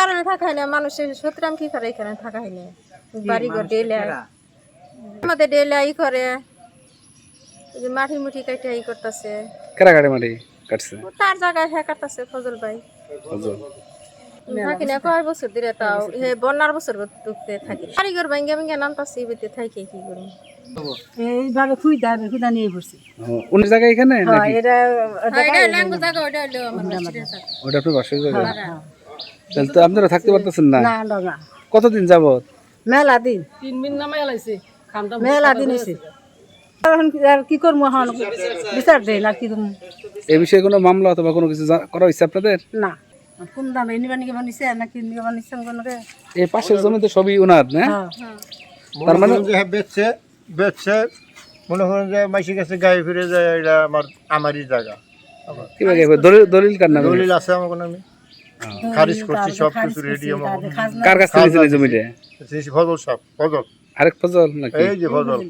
কারণে থাকা হয় না, মানুষের সুতরাং কি করে এখানে থাকা হয় না, বাড়ি ঘর ডেলে আমাদের ডেলে ই করে, এই যে মাটি মুঠি কাটে ই করতেছে, কারা কাটে মাটি কাটছে? তার জায়গায় হ্যাঁ কাটতেছে ফজল ভাই। ফজল। থাকি না কয় বছর ধরে, তাও হে বন্যার বছর ঢুকতে থাকি, কারিগর ভাঙ্গে ভাঙ্গে নামতাছি, বেতে থাকি কি করবো এইভাবে খুঁজা নিয়ে পড়ছি। অন্য জায়গায় এখানে নাকি? ওটা আপনার বাসার জায়গা? তাহলে তো আপনারা থাকতে পারতেছেন না। কতদিন যাবত? মেলা দিন, মেলা দিন হয়েছে। আর কি করবো এখন, বিচার দেয় না কি করবো। এই বিষয়ে কোনো মামলা অথবা কোনো কিছু করা হয়েছে আপনাদের? না, কোন দামে নিবা নিকে বানিয়েছে না কি নিকে বানিয়েছে কোনো রে। এই পাশের জমি তো সবই ওনার না? তার মানে বেচছে মনে করেন যে মাইসি কাছে গায়ে ফিরে যায়, এটা আমারই জায়গা। কিভাবে দলিল কার নামে? দলিল আছে আমার কোনো, আমি খারিজ করছি, সব কিছু রেডি আমার। কার কাছ থেকে নিয়েছেন এই জমিটা? ফজল সাহেব, ফজল, আরেক ফজল নাকি? এই যে ফজল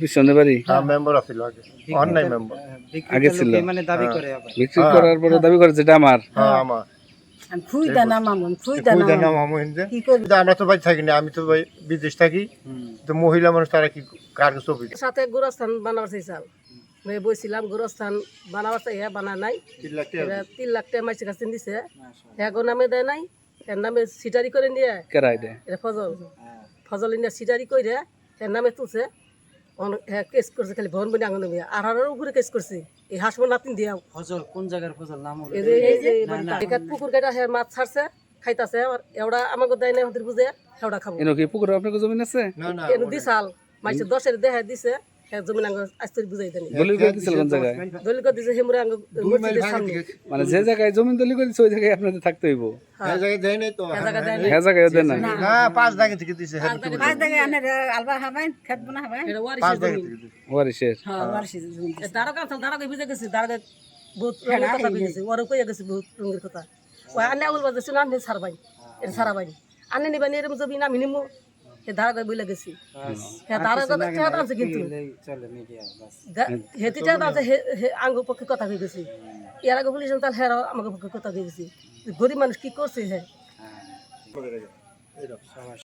পিছনে বাড়ি মেম্বার আছিল আগে, অন্যায় মেম্বার আগে ছিল, মানে দাবি করে আবার বিক্রি করার পরে দাবি করে যেটা আমার। হ্যাঁ আমার খুঁজা নাম আমন, খুঁজা নাম আমার হিন্দে। কি করবো। আমরা তো ভাই থাকি না, আমি তো ভাই বিদেশ থাকি, তো মহিলা মানুষ তারা কি কার ছবি সাথে গোরস্থান বানাবার চাইছাল, বইছিলাম গোরস্থান বানাবার চাই, বানা নাই। 3 লাখ টাকা মাইসের কাছে দিছে, এখন নামে দেয় নাই, এর নামে সিটারি করে নিয়ে কেরাই দে এটা ফজল নিয়ে সিটারি করে এর নামে তুলছে, কেস করছে খালি ভবন বনি আঙুন আর উপরে কেস করছে এই হাসমো নাতিন দিয়া। ফজল কোন জায়গার ফজল নাম? পুকুর কেটা হ্যাঁ মাছ ছাড়ছে খাইতাছে, এওড়া আমাকে দেয় নাই, ওদের বুঝে এওড়া খাবো। এনো কি পুকুরে আপনার জমি আছে? এনে দিছাল মাইসে 10-এর দেহে দিছে, জমিন আঙ্গ আস্তরি বুঝাই দেনি। দলিল করে দিছিল কোন জায়গায়? দলিল করে দিছে হেমুরে আঙ্গ মসজিদের সামনে। মানে যে জায়গায় জমি দলিল করে দিছে ওই জায়গায় আপনাদের থাকতে হইব? এই জায়গায় দেয় নাই তো, হ্যাঁ জায়গায় দেন না? না 5 জায়গা থেকে দিছে, হ্যাঁ 5 টাকা আনে আলবা খাবেন, খেত বনা খাবেন। এটা 5 ওয়ারিশের জায়গা জমি। থেকে দিছে। ওয়ারিশের? হ্যাঁ ওয়ারিশের জমি। দাঁড়াকে বুঝে গেছি, দাঁড়াকে বহুত রঙের কথা বুঝে গেছি, ওরও কইয়া গেছি বহুত রঙের কথা। ওই আনে আঙুল বাজেছিল, আনে ছাড়বাই, এটা ছাড়াবাই, আনে নিবানি এরম জমি না আমি নিমু, এ দাঁড়াকে বইলে গেছি। হ্যাঁ দাঁড়াকে চেহারা আছে, কিন্তু হেতি চেহারা আছে, আঙ্গ পক্ষে কথা হয়ে গেছি। এর আগে বলিছেন তাহলে হ্যাঁ আমাকে পক্ষে কথা হয়ে গেছি। গরিব মানুষ কি করছে হ্যাঁ।